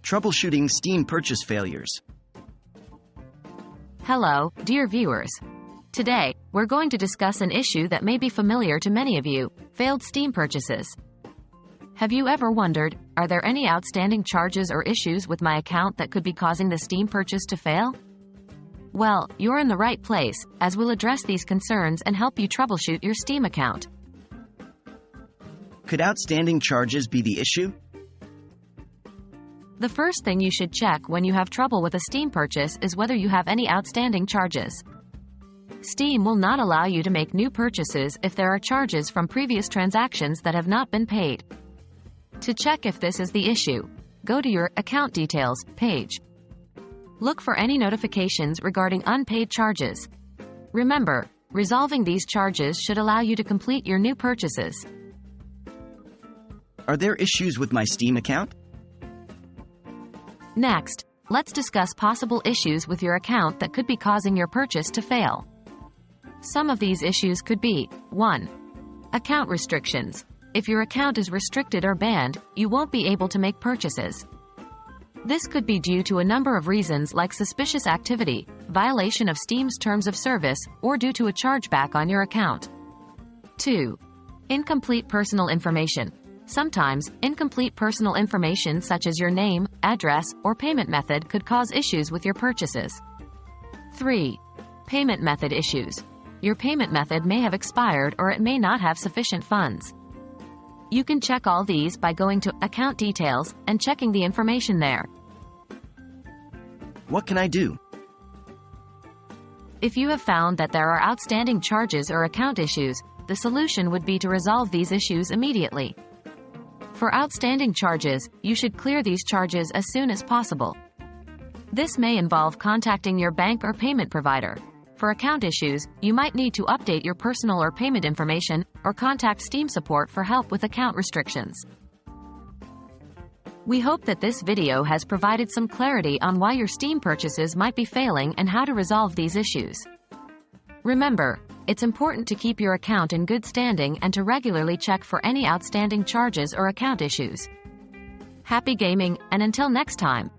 Troubleshooting Steam Purchase Failures. Hello, dear viewers. Today, we're going to discuss an issue that may be familiar to many of you: failed Steam purchases. Have you ever wondered, are there any outstanding charges or issues with my account that could be causing the Steam purchase to fail? Well, you're in the right place, as we'll address these concerns and help you troubleshoot your Steam account. Could outstanding charges be the issue? The first thing you should check when you have trouble with a Steam purchase is whether you have any outstanding charges. Steam will not allow you to make new purchases if there are charges from previous transactions that have not been paid. To check if this is the issue, go to your Account Details page. Look for any notifications regarding unpaid charges. Remember, resolving these charges should allow you to complete your new purchases. Are there issues with my Steam account? Next, let's discuss possible issues with your account that could be causing your purchase to fail. Some of these issues could be: 1. Account restrictions. If your account is restricted or banned, you won't be able to make purchases. This could be due to a number of reasons like suspicious activity, violation of Steam's terms of service, or due to a chargeback on your account. 2. Incomplete personal information. Sometimes, incomplete personal information such as your name, address, or payment method could cause issues with your purchases. 3. Payment method issues. Your payment method may have expired or it may not have sufficient funds. You can check all these by going to Account Details and checking the information there. What can I do? If you have found that there are outstanding charges or account issues, the solution would be to resolve these issues immediately. For outstanding charges, you should clear these charges as soon as possible. This may involve contacting your bank or payment provider. For account issues, you might need to update your personal or payment information, or contact Steam support for help with account restrictions. We hope that this video has provided some clarity on why your Steam purchases might be failing and how to resolve these issues. Remember, it's important to keep your account in good standing and to regularly check for any outstanding charges or account issues. Happy gaming, and until next time!